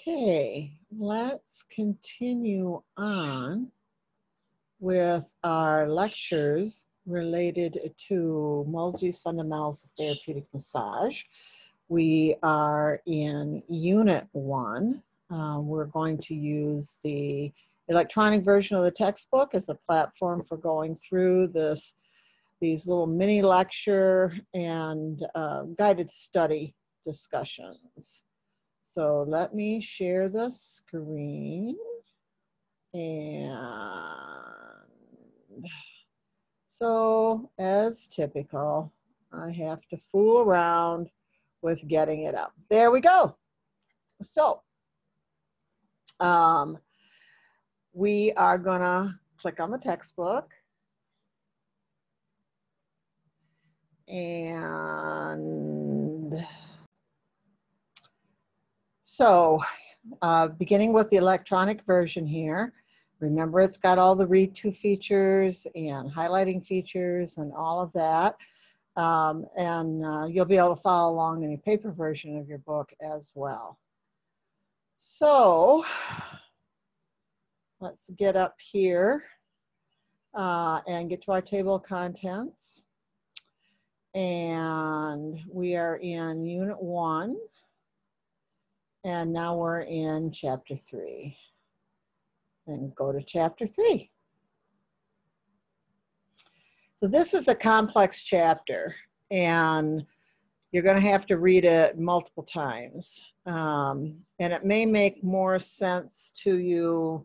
Okay, let's continue on with our lectures related to Mosley's Fundamentals of Therapeutic Massage. We are in Unit 1. We're going to use the electronic version of the textbook as a platform for going through these little mini lecture and guided study discussions. So let me share the screen. And so, as typical, I have to fool around with getting it up. There we go. So, we are gonna click on the textbook. And so, beginning with the electronic version here, remember it's got all the read to features and highlighting features and all of that. You'll be able to follow along in a paper version of your book as well. So let's get up here and get to our table of contents. And we are in Unit 1. And now we're in Chapter 3. And go to Chapter 3. So this is a complex chapter, and you're going to have to read it multiple times. And it may make more sense to you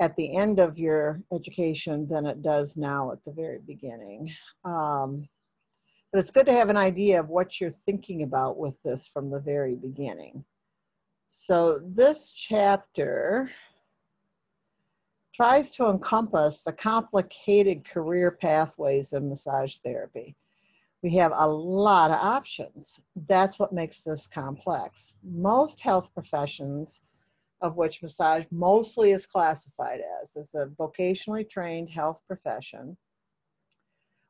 at the end of your education than it does now at the very beginning. But it's good to have an idea of what you're thinking about with this from the very beginning. So this chapter tries to encompass the complicated career pathways in massage therapy. We have a lot of options. That's what makes this complex. Most health professions, of which massage mostly is classified as a vocationally trained health profession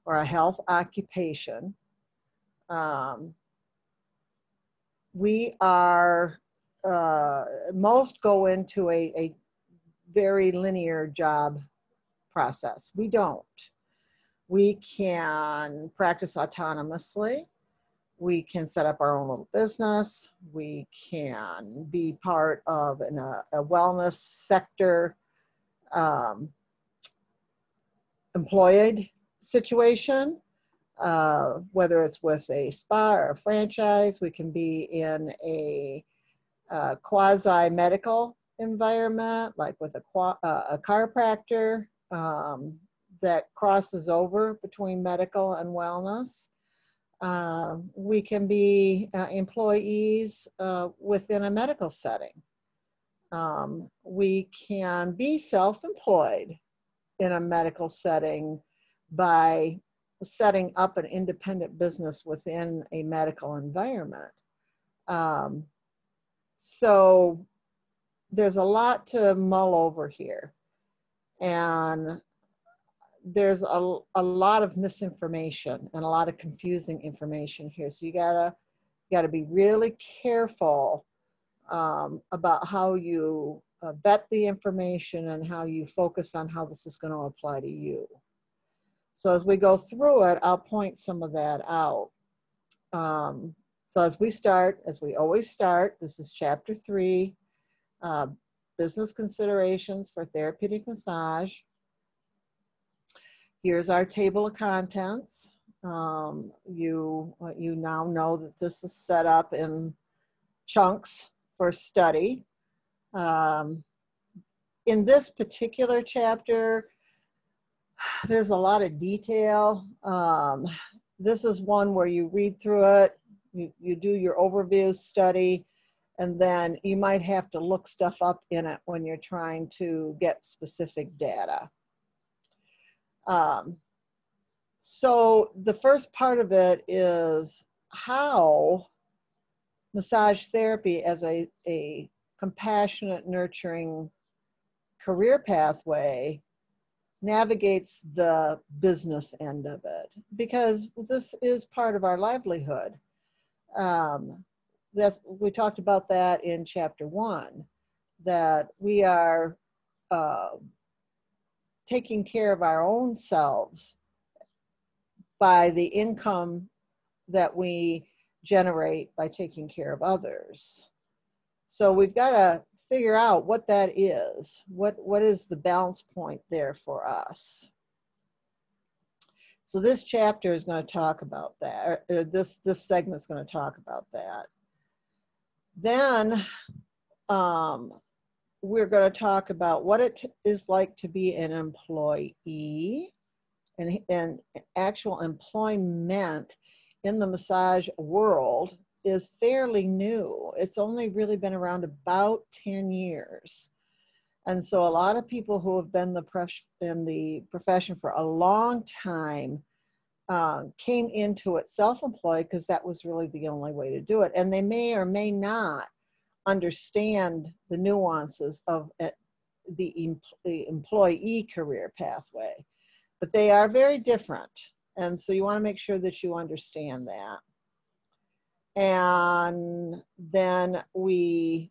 or a health occupation, most go into a very linear job process. We don't. We can practice autonomously. We can set up our own little business. We can be part of a wellness sector employed situation, whether it's with a spa or a franchise. We can be in a quasi-medical environment, like with a chiropractor that crosses over between medical and wellness. We can be employees within a medical setting. We can be self-employed in a medical setting by setting up an independent business within a medical environment. So there's a lot to mull over here, and there's a lot of misinformation and a lot of confusing information here. So you gotta be really careful about how you vet the information and how you focus on how this is going to apply to you. So as we go through it, I'll point some of that out. So as we start, as we always start, this is Chapter 3, Business Considerations for Therapeutic Massage. Here's our table of contents. You now know that this is set up in chunks for study. In this particular chapter, there's a lot of detail. This is one where you read through it, you do your overview study, and then you might have to look stuff up in it when you're trying to get specific data. So the first part of it is how massage therapy as a compassionate, nurturing career pathway navigates the business end of it, because this is part of our livelihood. we talked about that in chapter 1, that we are taking care of our own selves by the income that we generate by taking care of others. So we've got to figure out what that is. What is the balance point there for us? So this chapter is going to talk about that. This segment is going to talk about that. Then we're going to talk about what it is like to be an employee, and actual employment in the massage world is fairly new. It's only really been around about 10 years. And so a lot of people who have been in the profession for a long time came into it self-employed because that was really the only way to do it. And they may or may not understand the nuances of the employee career pathway, but they are very different. And so you want to make sure that you understand that. And then we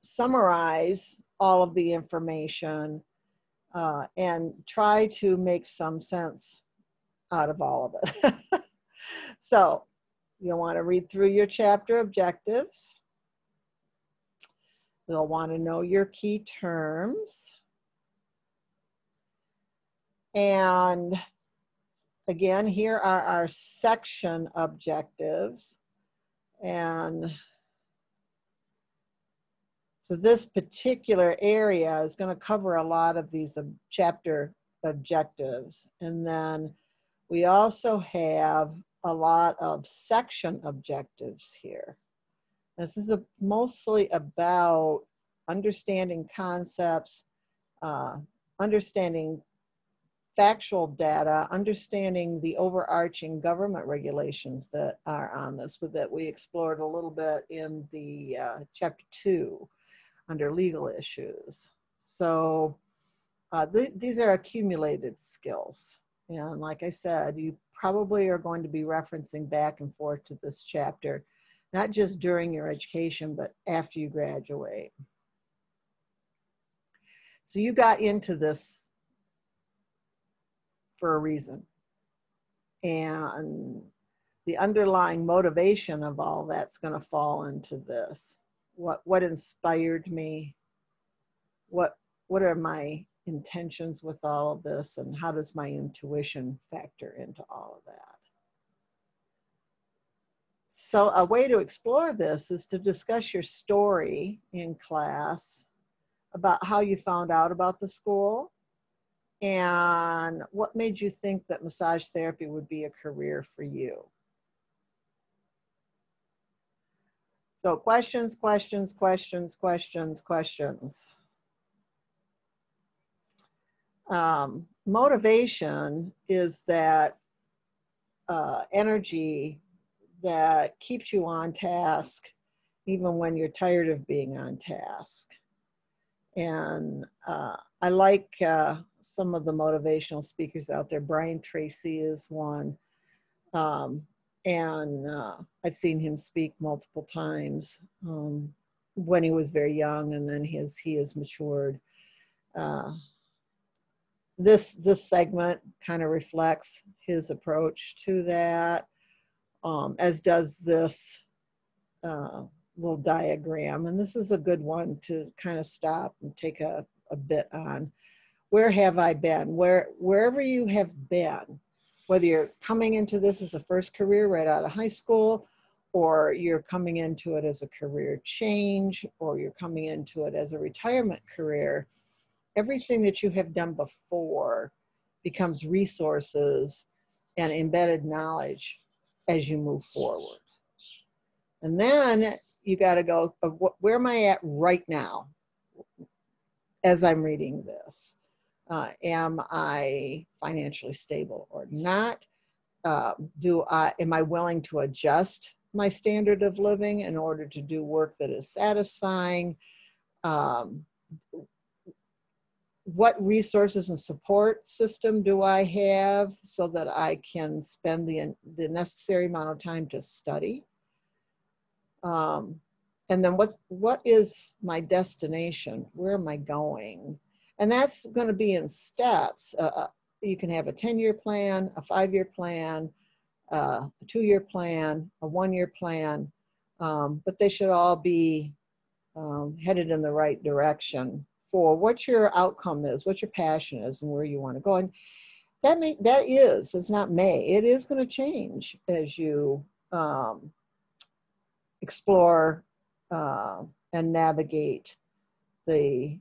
summarize all of the information and try to make some sense out of all of it. So you'll want to read through your chapter objectives. You'll want to know your key terms. And again, here are our section objectives. And so this particular area is going to cover a lot of these chapter objectives. And then we also have a lot of section objectives here. This is mostly about understanding concepts, understanding factual data, understanding the overarching government regulations that are on this, that we explored a little bit in the chapter 2 under legal issues. So these are accumulated skills. And like I said, you probably are going to be referencing back and forth to this chapter, not just during your education, but after you graduate. So you got into this for a reason. And the underlying motivation of all that's going to fall into this. What inspired me? What are my intentions with all of this, and how does my intuition factor into all of that? So a way to explore this is to discuss your story in class about how you found out about the school and what made you think that massage therapy would be a career for you. So questions, questions, questions, questions, questions. Motivation is that energy that keeps you on task even when you're tired of being on task. And I like some of the motivational speakers out there. Brian Tracy is one. And I've seen him speak multiple times when he was very young, and then he has matured. This segment kind of reflects his approach to that, as does this little diagram. And this is a good one to kind of stop and take a bit on. Where have I been? Wherever you have been, whether you're coming into this as a first career right out of high school, or you're coming into it as a career change, or you're coming into it as a retirement career, everything that you have done before becomes resources and embedded knowledge as you move forward. And then you got to go, where am I at right now as I'm reading this? Am I financially stable or not? Am I willing to adjust my standard of living in order to do work that is satisfying? What resources and support system do I have so that I can spend the necessary amount of time to study? And then what is my destination? Where am I going? And that's going to be in steps. You can have a 10-year plan, a 5-year plan, a 2-year plan, a 1-year plan, but they should all be headed in the right direction for what your outcome is, what your passion is, and where you want to go. And it's not may, it is going to change as you explore and navigate the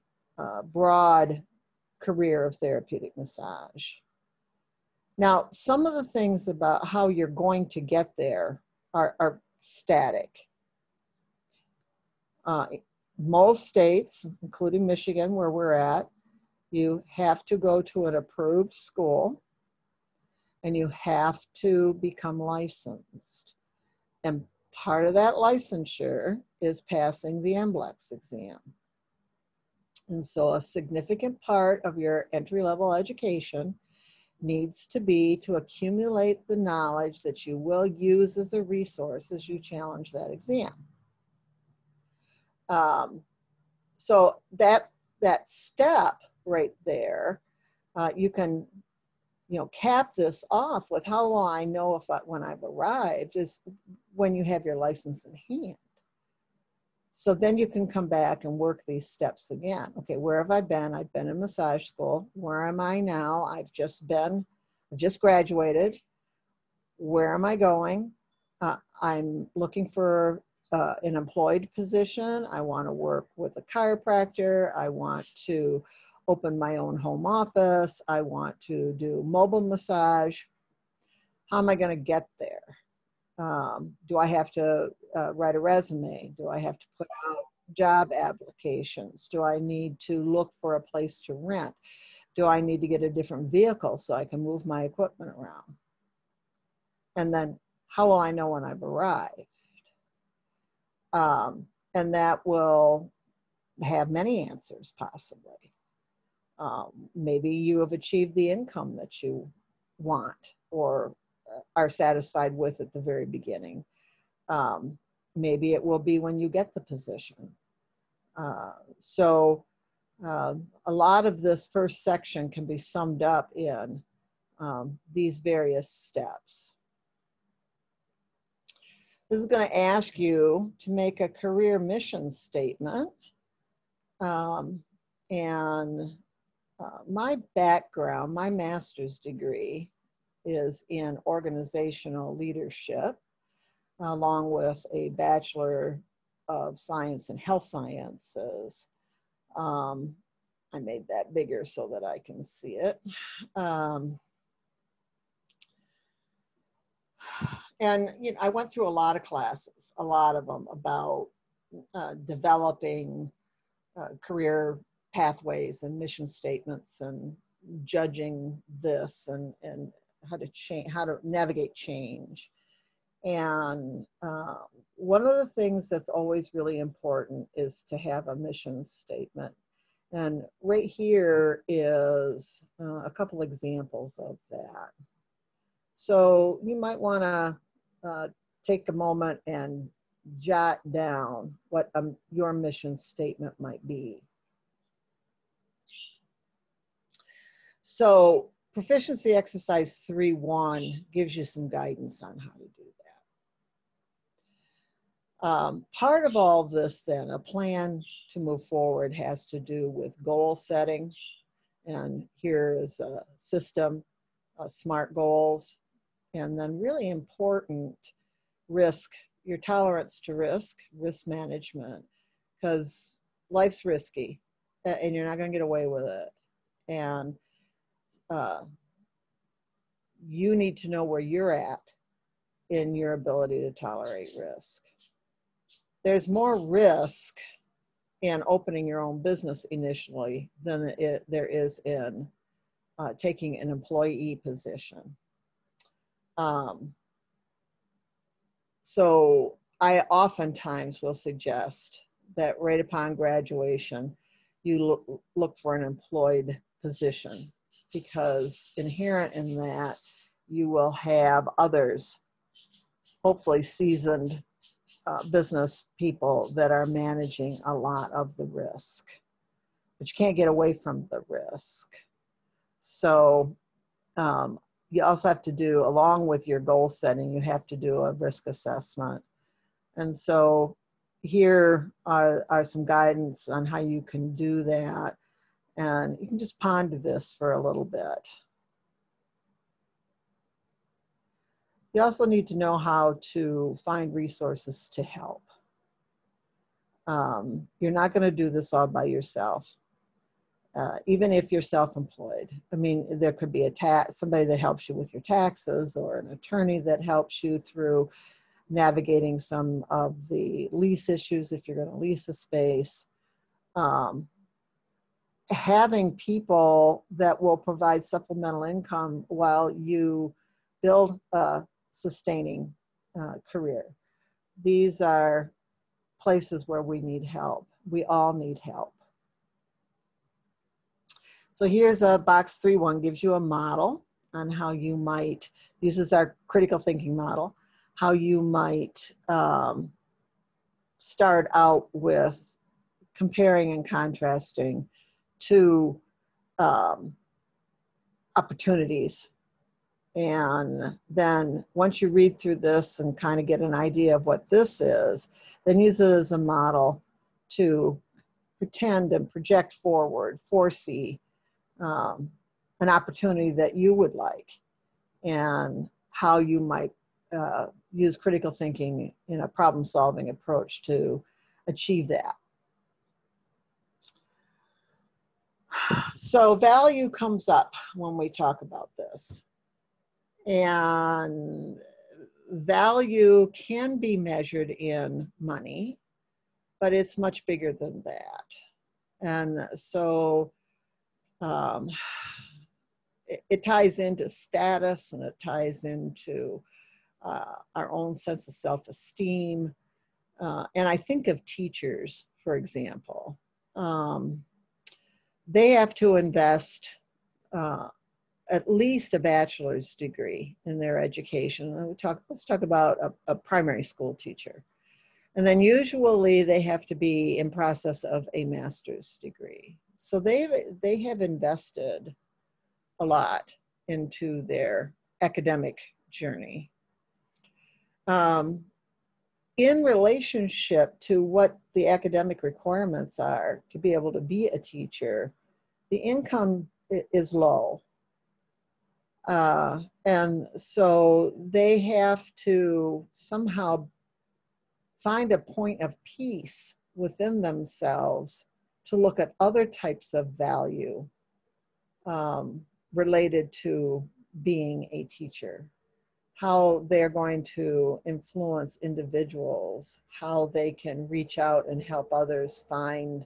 broad career of therapeutic massage. Now, some of the things about how you're going to get there are static. Most states, including Michigan, where we're at, you have to go to an approved school and you have to become licensed. And part of that licensure is passing the NBLEX exam. And so a significant part of your entry-level education needs to be to accumulate the knowledge that you will use as a resource as you challenge that exam. So that step right there, you can cap this off with how will I know when I've arrived is when you have your license in hand. So then you can come back and work these steps again. Okay, where have I been? I've been in massage school. Where am I now? I've just graduated. Where am I going? I'm looking for an employed position. I want to work with a chiropractor. I want to open my own home office. I want to do mobile massage. How am I going to get there? Do I have to write a resume? Do I have to put out job applications? Do I need to look for a place to rent? Do I need to get a different vehicle so I can move my equipment around? And then how will I know when I've arrived? And that will have many answers possibly. Maybe you have achieved the income that you want or are satisfied with at the very beginning. Maybe it will be when you get the position. So a lot of this first section can be summed up in these various steps. This is going to ask you to make a career mission statement. My background, my master's degree is in organizational leadership, along with a Bachelor of Science in Health Sciences. I made that bigger so that I can see it. And I went through a lot of classes, a lot of them about developing career pathways and mission statements and judging this and how to navigate change. And one of the things that's always really important is to have a mission statement. And right here is a couple examples of that. So you might want to take a moment and jot down what your mission statement might be. So Proficiency Exercise 3.1 gives you some guidance on how to do that. Part of all of this then, a plan to move forward, has to do with goal setting. And here is a system, SMART goals, and then really important risk, your tolerance to risk management, because life's risky and you're not going to get away with it. And you need to know where you're at in your ability to tolerate risk. There's more risk in opening your own business initially than there is in taking an employee position. So I oftentimes will suggest that right upon graduation, you look for an employed position, because inherent in that, you will have others, hopefully seasoned business people that are managing a lot of the risk, but you can't get away from the risk. So you also have to do, along with your goal setting, you have to do a risk assessment. And so here are some guidance on how you can do that. And you can just ponder this for a little bit. You also need to know how to find resources to help. You're not going to do this all by yourself. Even if you're self-employed. I mean, there could be somebody that helps you with your taxes, or an attorney that helps you through navigating some of the lease issues if you're going to lease a space. Having people that will provide supplemental income while you build a sustaining career. These are places where we need help. We all need help. So here's a box 3-1, gives you a model on how you might, uses our critical thinking model, how you might start out with comparing and contrasting two opportunities. And then once you read through this and kind of get an idea of what this is, then use it as a model to pretend and project forward, foresee an opportunity that you would like, and how you might use critical thinking in a problem-solving approach to achieve that. So value comes up when we talk about this. And value can be measured in money, but it's much bigger than that. And so it ties into status, and it ties into our own sense of self-esteem. And I think of teachers, for example. They have to invest at least a bachelor's degree in their education. Let's talk about a primary school teacher. And then usually they have to be in process of a master's degree. So they have invested a lot into their academic journey. In relationship to what the academic requirements are to be able to be a teacher, the income is low. And so they have to somehow find a point of peace within themselves to look at other types of value related to being a teacher, how they're going to influence individuals, how they can reach out and help others find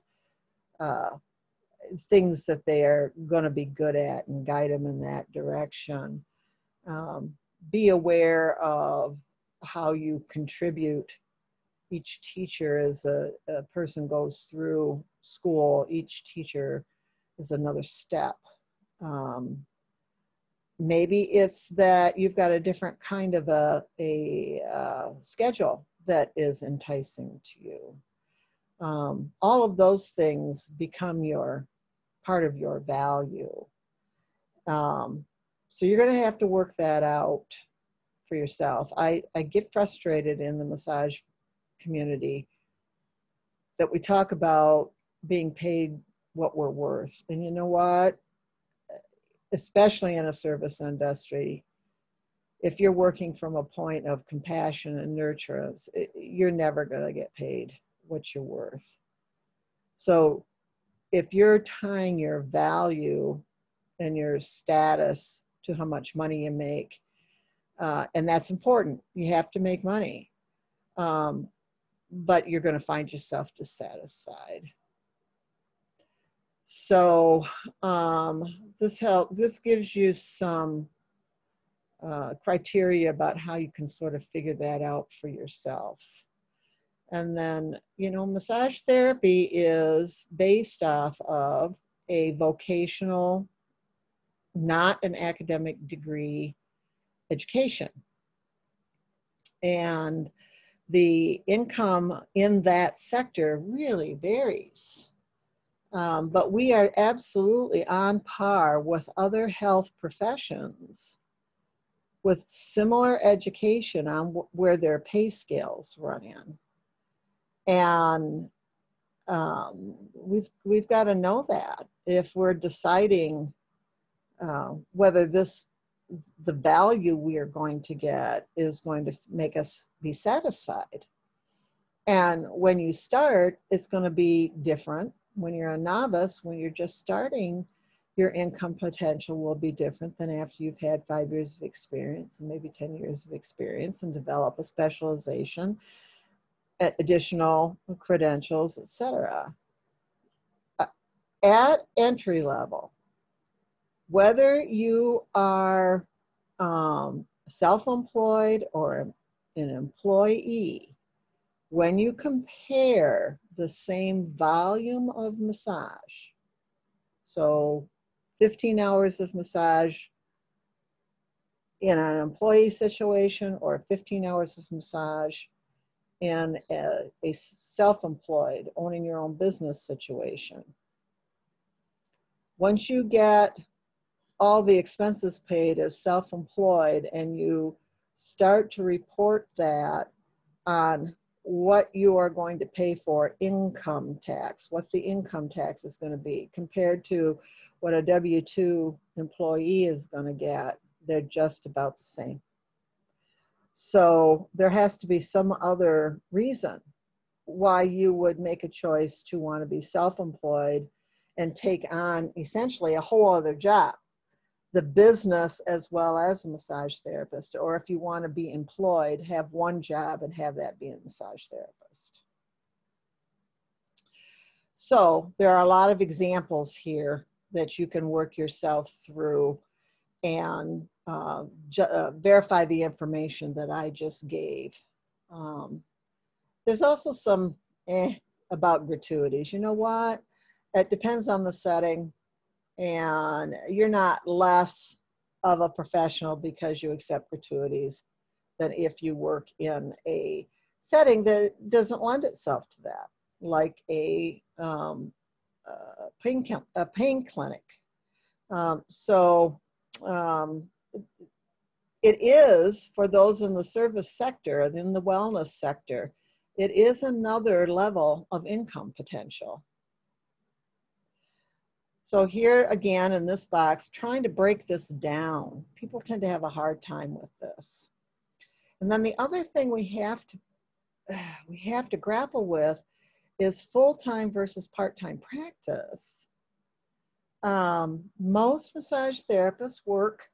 things that they are going to be good at and guide them in that direction. Be aware of how you contribute. Each teacher, as a person goes through school, each teacher is another step. Maybe it's that you've got a different kind of a schedule that is enticing to you. All of those things become part of your value. So you're going to have to work that out for yourself. I get frustrated in the massage community that we talk about being paid what we're worth. And you know what? Especially in a service industry, if you're working from a point of compassion and nurturance, you're never going to get paid what you're worth. So if you're tying your value and your status to how much money you make, and that's important, you have to make money, but you're going to find yourself dissatisfied. So this gives you some criteria about how you can sort of figure that out for yourself. And then, massage therapy is based off of a vocational, not an academic degree education. And the income in that sector really varies. But we are absolutely on par with other health professions with similar education on where their pay scales run in. And we've got to know that if we're deciding whether the value we are going to get is going to make us be satisfied. And when you start, it's going to be different. When you're a novice, when you're just starting, your income potential will be different than after you've had 5 years of experience and maybe 10 years of experience and develop a specialization, additional credentials, etc. At entry level, whether you are self-employed or an employee, when you compare the same volume of massage, so 15 hours of massage in an employee situation or 15 hours of massage in a self-employed, owning your own business situation, once you get all the expenses paid as self-employed and you start to report that on what you are going to pay for income tax, what the income tax is going to be compared to what a W-2 employee is going to get, they're just about the same. So there has to be some other reason why you would make a choice to want to be self-employed and take on essentially a whole other job, the business as well as a massage therapist, or if you want to be employed, have one job and have that be a massage therapist. So there are a lot of examples here that you can work yourself through and verify the information that I just gave. There's also some about gratuities. You know what? It depends on the setting, and you're not less of a professional because you accept gratuities than if you work in a setting that doesn't lend itself to that, like a pain clinic. It is, for those in the service sector and in the wellness sector, it is another level of income potential. So here again in this box, trying to break this down, people tend to have a hard time with this. And then the other thing we have to grapple with is full-time versus part-time practice. Most massage therapists work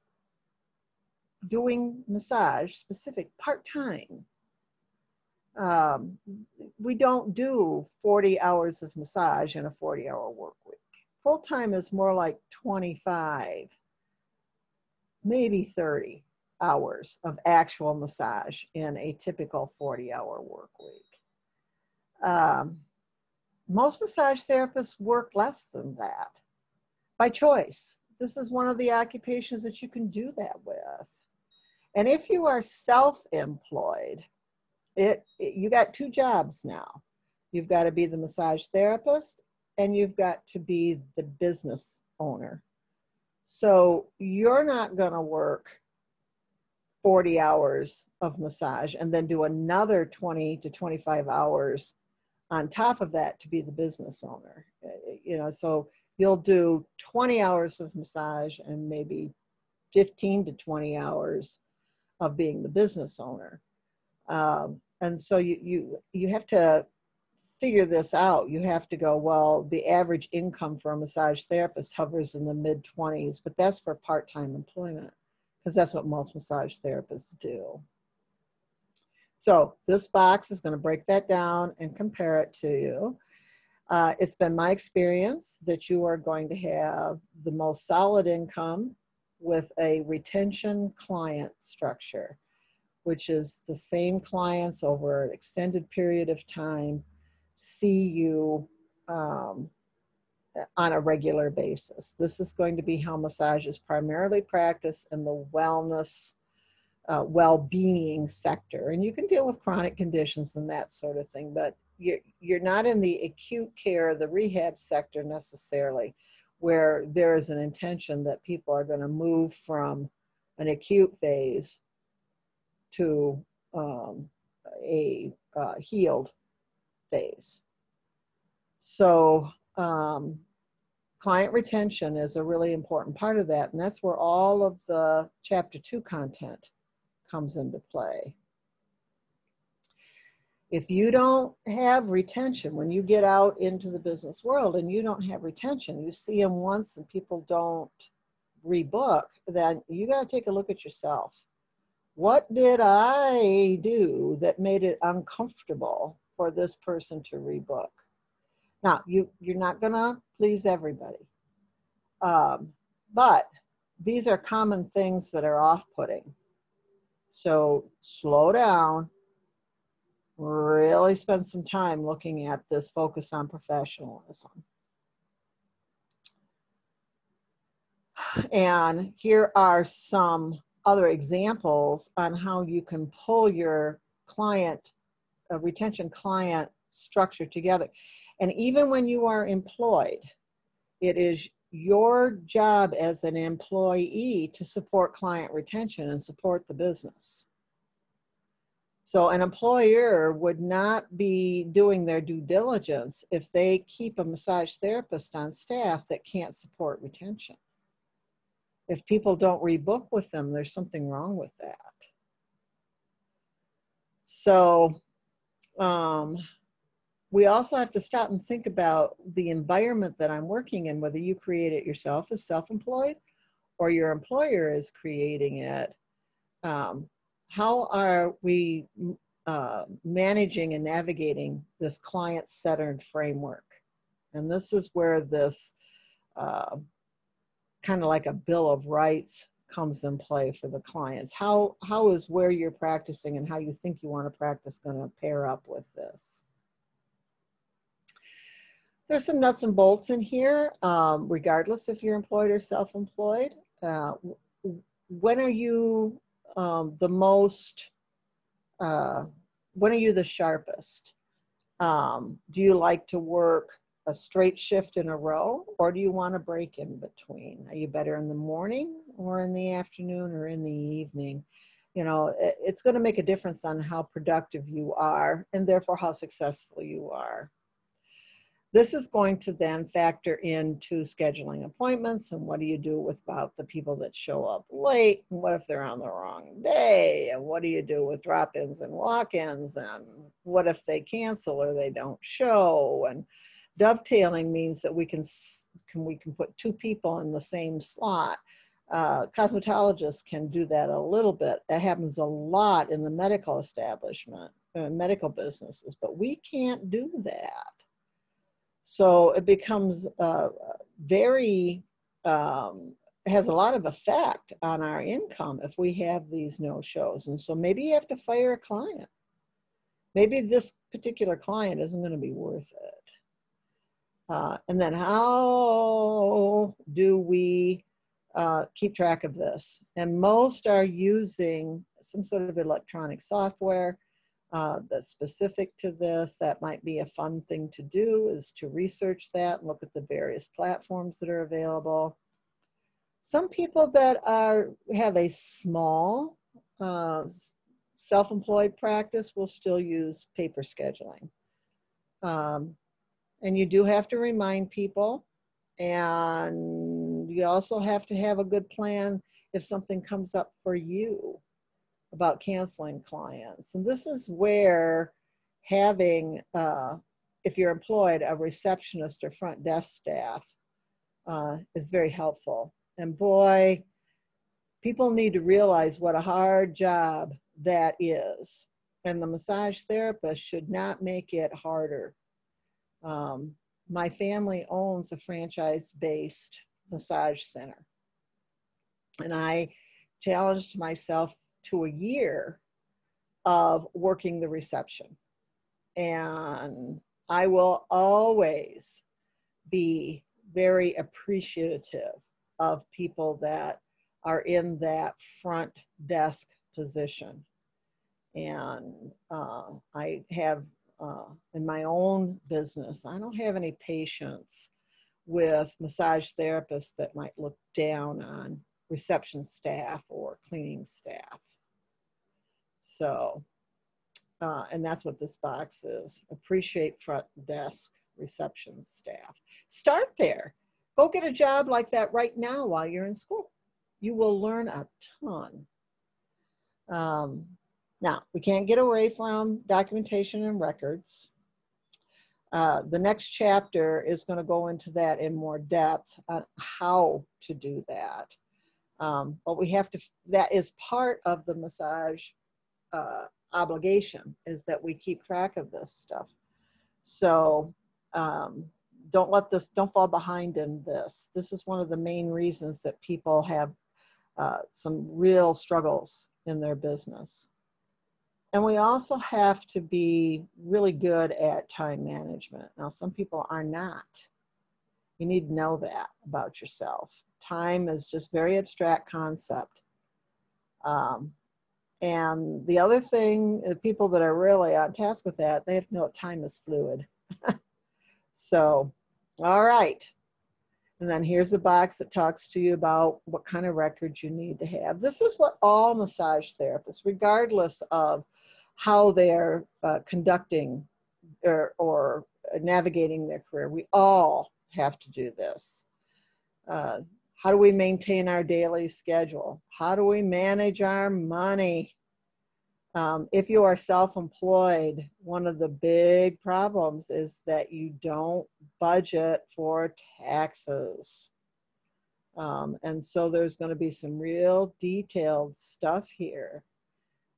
doing massage specific part-time. We don't do 40 hours of massage in a 40-hour work week. Full-time is more like 25, maybe 30 hours of actual massage in a typical 40-hour work week. Most massage therapists work less than that by choice. This is one of the occupations that you can do that with. And if you are self-employed, you got two jobs now. You've got to be the massage therapist and you've got to be the business owner. So you're not going to work 40 hours of massage and then do another 20 to 25 hours on top of that to be the business owner. So you'll do 20 hours of massage and maybe 15 to 20 hours of being the business owner. And so you have to figure this out. You have to go, well, the average income for a massage therapist hovers in the mid-20s, but that's for part-time employment because that's what most massage therapists do. So this box is going to break that down and compare it to you. It's been my experience that you are going to have the most solid income with a retention client structure, which is the same clients over an extended period of time see you on a regular basis. This is going to be how massage is primarily practiced in the wellness well-being sector. And you can deal with chronic conditions and that sort of thing, but you're not in the acute care, the rehab sector necessarily, where there is an intention that people are going to move from an acute phase to a healed phase. So client retention is a really important part of that, and that's where all of the Chapter 2 content comes into play. If you don't have retention, when you get out into the business world and you don't have retention, you see them once and people don't rebook, then you got to take a look at yourself. What did I do that made it uncomfortable for this person to rebook? Now, you're not going to please everybody, but these are common things that are off-putting. So slow down, really spend some time looking at this focus on professionalism. And here are some other examples on how you can pull your client, retention client structure together. And even when you are employed, it is your job as an employee to support client retention and support the business. So an employer would not be doing their due diligence if they keep a massage therapist on staff that can't support retention. If people don't rebook with them, there's something wrong with that. So we also have to stop and think about the environment that I'm working in, whether you create it yourself as self-employed or your employer is creating it. How are we managing and navigating this client-centered framework? And this is where this kind of like a bill of rights comes in play for the clients. How is where you're practicing and how you think you want to practice going to pair up with this? There's some nuts and bolts in here, regardless if you're employed or self-employed. When are you the most, when are you the sharpest? Do you like to work a straight shift in a row, or do you want a break in between? Are you better in the morning or in the afternoon or in the evening? You know, it's going to make a difference on how productive you are and therefore how successful you are. This is going to then factor into scheduling appointments and what do you do with about the people that show up late, and what if they're on the wrong day, and what do you do with drop-ins and walk-ins, and what if they cancel or they don't show. And dovetailing means that we can put two people in the same slot. Cosmetologists can do that a little bit. That happens a lot in the medical establishment, medical businesses, but we can't do that. So it becomes has a lot of effect on our income if we have these no-shows. And so maybe you have to fire a client. Maybe this particular client isn't going to be worth it. And then how do we keep track of this? And most are using some sort of electronic software that's specific to this. That might be a fun thing to do, is to research that and look at the various platforms that are available. Some people that have a small self-employed practice will still use paper scheduling. And you do have to remind people, and you also have to have a good plan if something comes up for you about canceling clients. And this is where having, if you're employed, a receptionist or front desk staff is very helpful. And boy, people need to realize what a hard job that is. And the massage therapist should not make it harder. My family owns a franchise-based massage center. And I challenged myself to a year of working the reception. And I will always be very appreciative of people that are in that front desk position. And I have, in my own business, I don't have any patience with massage therapists that might look down on reception staff or cleaning staff. So, and that's what this box is. Appreciate front desk reception staff. Start there. Go get a job like that right now while you're in school. You will learn a ton. Now, we can't get away from documentation and records. The next chapter is going to go into that in more depth on how to do that. But we have to, that is part of the massage obligation, is that we keep track of this stuff. So don't fall behind in this. This is one of the main reasons that people have some real struggles in their business. And we also have to be really good at time management. Now, some people are not. You need to know that about yourself. Time is just very abstract concept. And the other thing, the people that are really on task with that, they have to know time is fluid. So, all right. And then here's a box that talks to you about what kind of records you need to have. This is what all massage therapists, regardless of how they're conducting or navigating their career, we all have to do this. How do we maintain our daily schedule? How do we manage our money? If you are self-employed, one of the big problems is that you don't budget for taxes. And so there's going to be some real detailed stuff here.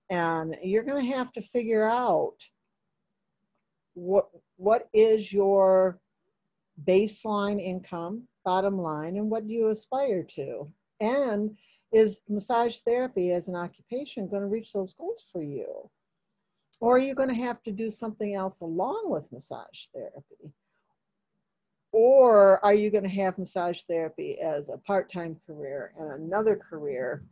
And you're going to have to figure out what is your baseline income, bottom line, and what do you aspire to? And is massage therapy as an occupation going to reach those goals for you? Or are you going to have to do something else along with massage therapy? Or are you going to have massage therapy as a part-time career and another career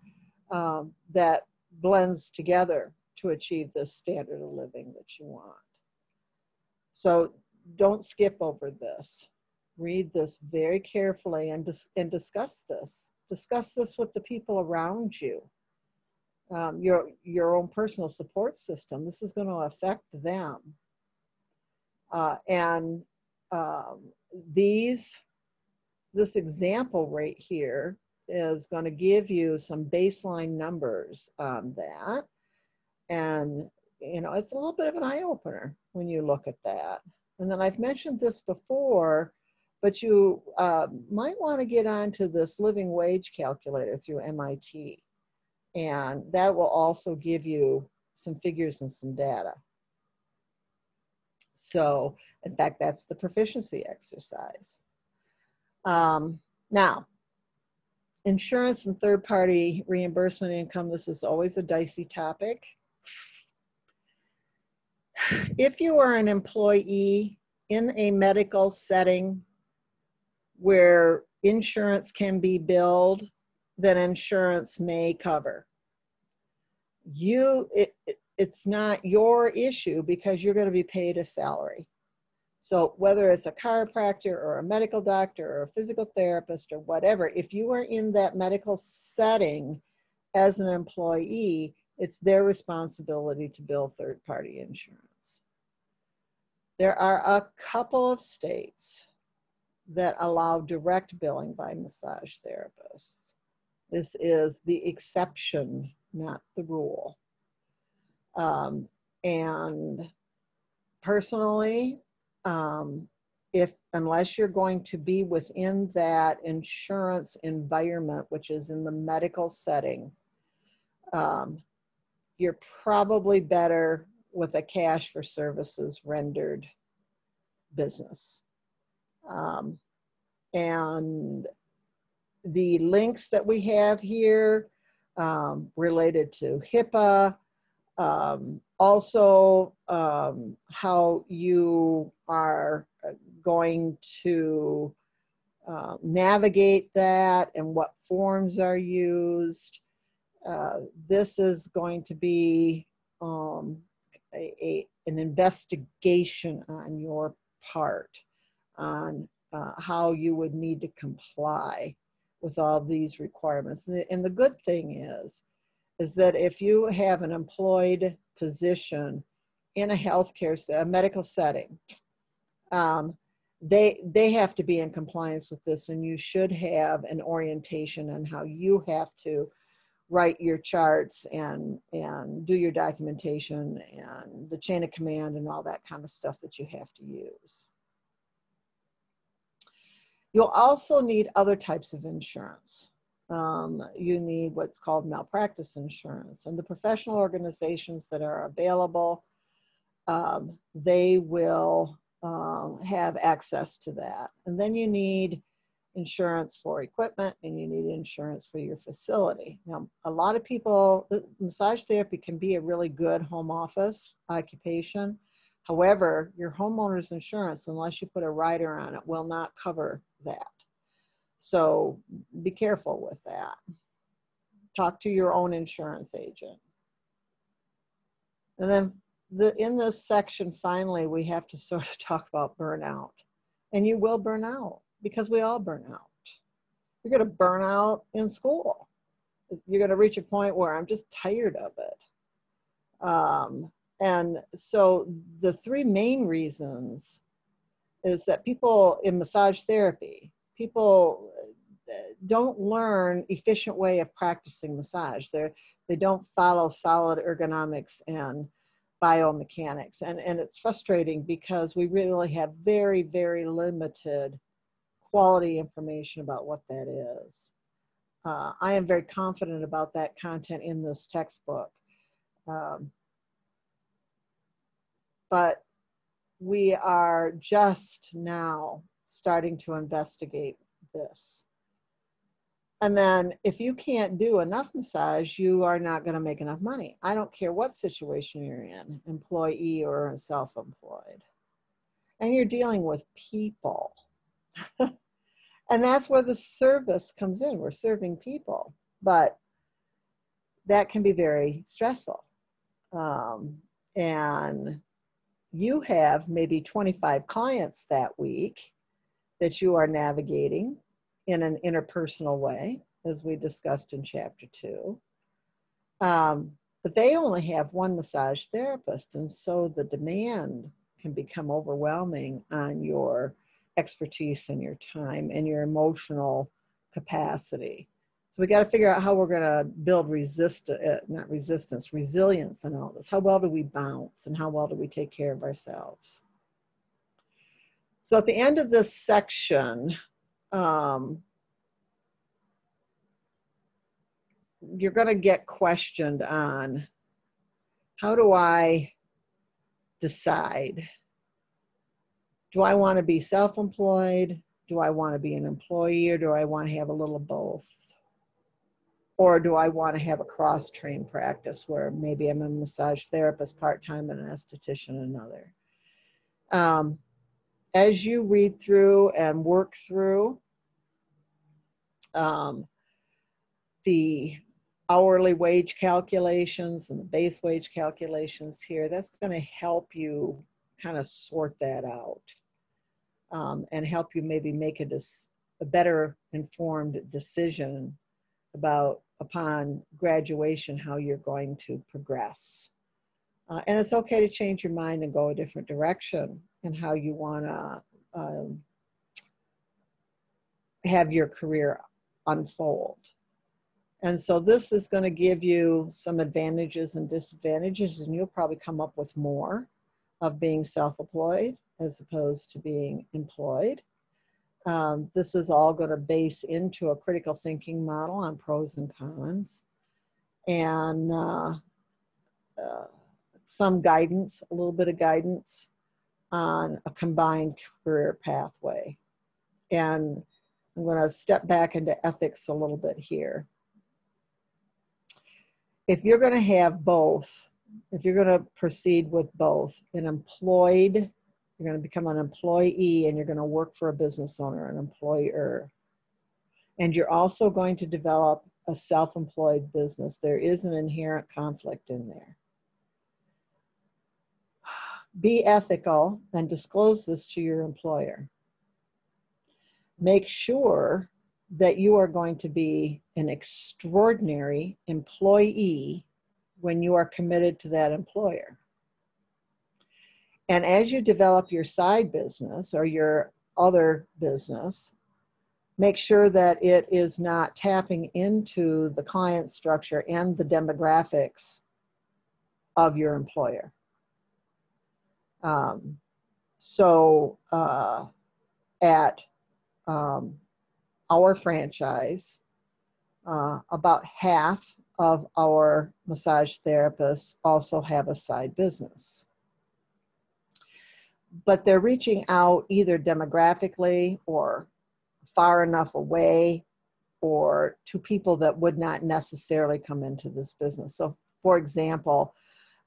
that blends together to achieve this standard of living that you want? So don't skip over this. Read this very carefully and discuss this. Discuss this with the people around you. Your own personal support system. This is going to affect them. This example right here is going to give you some baseline numbers on that. And, you know, it's a little bit of an eye-opener when you look at that. And then I've mentioned this before, but you might want to get onto this living wage calculator through MIT. And that will also give you some figures and some data. So, in fact, that's the proficiency exercise. Now, insurance and third-party reimbursement income, this is always a dicey topic. If you are an employee in a medical setting where insurance can be billed, then insurance may cover. It's not your issue because you're going to be paid a salary. So whether it's a chiropractor or a medical doctor or a physical therapist or whatever, if you are in that medical setting as an employee, it's their responsibility to bill third-party insurance. There are a couple of states that allow direct billing by massage therapists. This is the exception, not the rule. And personally, unless you're going to be within that insurance environment, which is in the medical setting, you're probably better with a cash for services rendered business. And the links that we have here related to HIPAA, also how you are going to navigate that and what forms are used. This is going to be an investigation on your part on how you would need to comply with all these requirements. And the good thing is that if you have an employed position in a medical setting, they have to be in compliance with this, and you should have an orientation on how you have to write your charts and do your documentation and the chain of command and all that kind of stuff that you have to use. You'll also need other types of insurance. You need what's called malpractice insurance, and the professional organizations that are available, they will have access to that. And then you need insurance for equipment, and you need insurance for your facility. Now, a lot of people, massage therapy can be a really good home office occupation. However, your homeowner's insurance, unless you put a rider on it, will not cover that. So be careful with that. Talk to your own insurance agent. And then in this section, finally, we have to sort of talk about burnout. And you will burn out, because we all burn out. You're going to burn out in school. You're going to reach a point where I'm just tired of it. And so the three main reasons is that people in massage therapy, people don't learn efficient way of practicing massage. They don't follow solid ergonomics and biomechanics. And it's frustrating because we really have very, very limited quality information about what that is. I am very confident about that content in this textbook. But we are just now starting to investigate this. And then if you can't do enough massage, you are not going to make enough money. I don't care what situation you're in, employee or self-employed. And you're dealing with people. And that's where the service comes in. We're serving people. But that can be very stressful. And you have maybe 25 clients that week that you are navigating in an interpersonal way, as we discussed in chapter 2. But they only have one massage therapist, and so the demand can become overwhelming on your expertise and your time and your emotional capacity. So we got to figure out how we're going to build resilience in all this. How well do we bounce, and how well do we take care of ourselves? So at the end of this section, you're going to get questioned on, how do I decide? Do I want to be self-employed? Do I want to be an employee, or do I want to have a little of both? Or do I want to have a cross-trained practice where maybe I'm a massage therapist part-time and an esthetician another? As you read through and work through the hourly wage calculations and the base wage calculations here, that's going to help you kind of sort that out and help you maybe make a better informed decision about, upon graduation, how you're going to progress. And it's okay to change your mind and go a different direction in how you want to have your career unfold. And so this is going to give you some advantages and disadvantages, and you'll probably come up with more of being self-employed as opposed to being employed. This is all going to base into a critical thinking model on pros and cons, and some guidance, a little bit of guidance on a combined career pathway. And I'm going to step back into ethics a little bit here. If you're going to have both, if you're going to proceed with both, you're going to become an employee and you're going to work for a business owner, an employer. And you're also going to develop a self-employed business. There is an inherent conflict in there. Be ethical and disclose this to your employer. Make sure that you are going to be an extraordinary employee when you are committed to that employer. And as you develop your side business or your other business, make sure that it is not tapping into the client structure and the demographics of your employer. At our franchise, about half of our massage therapists also have a side business. But they're reaching out either demographically or far enough away or to people that would not necessarily come into this business. So, for example,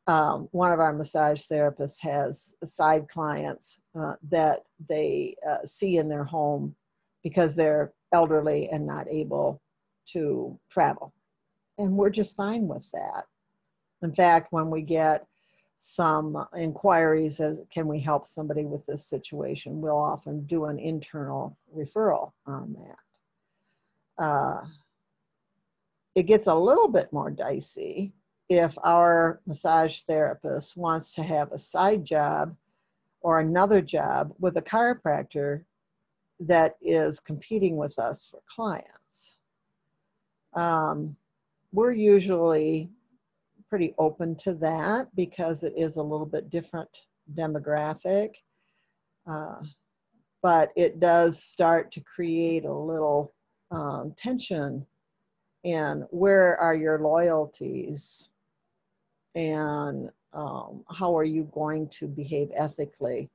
one of our massage therapists has side clients that they see in their home because they're elderly and not able to travel. And we're just fine with that. In fact, when we get some inquiries as can we help somebody with this situation, we'll often do an internal referral on that. It gets a little bit more dicey if our massage therapist wants to have a side job or another job with a chiropractor that is competing with us for clients. We're usually pretty open to that because it is a little bit different demographic, but it does start to create a little tension in where are your loyalties and how are you going to behave ethically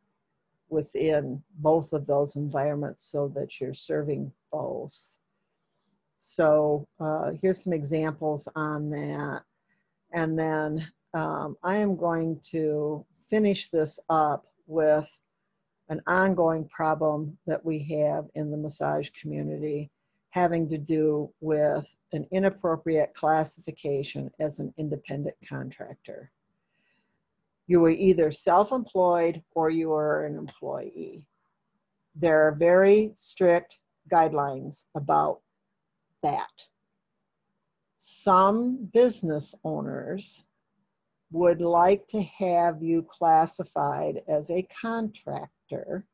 within both of those environments so that you're serving both. So here's some examples on that. And then I am going to finish this up with an ongoing problem that we have in the massage community having to do with an inappropriate classification as an independent contractor. You are either self-employed or you are an employee. There are very strict guidelines about that. Some business owners would like to have you classified as a contractor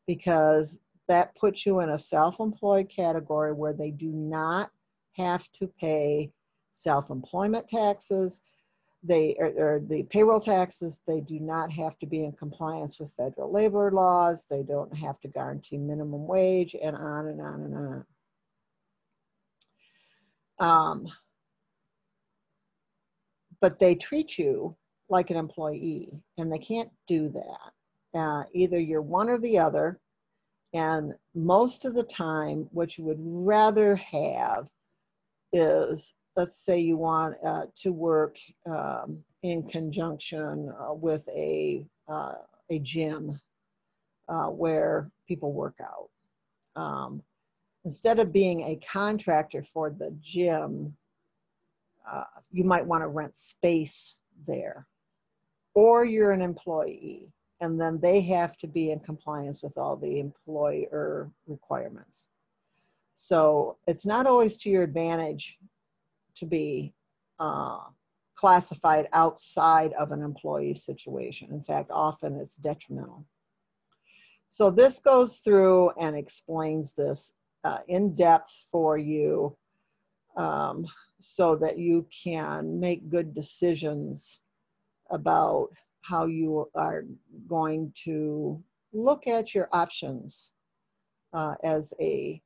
because that puts you in a self-employed category where they do not have to pay self-employment taxes, or the payroll taxes. They do not have to be in compliance with federal labor laws. They don't have to guarantee minimum wage, and on and on and on. But they treat you like an employee, and they can't do that. Either you're one or the other, and most of the time, what you would rather have is, let's say you want to work in conjunction with a gym where people work out. Instead of being a contractor for the gym, you might want to rent space there. Or you're an employee, and then they have to be in compliance with all the employer requirements. So it's not always to your advantage to be classified outside of an employee situation. In fact, often it's detrimental. So this goes through and explains this in depth for you so that you can make good decisions about how you are going to look at your options as a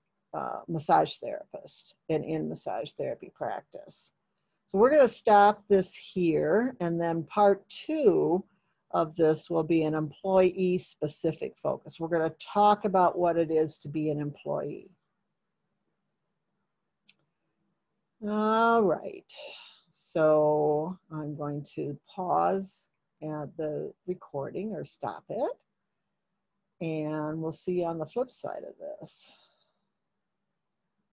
massage therapist and in massage therapy practice. So we're going to stop this here, and then part 2 of this will be an employee specific focus. We're going to talk about what it is to be an employee. All right, so I'm going to pause the recording or stop it, and we'll see you on the flip side of this.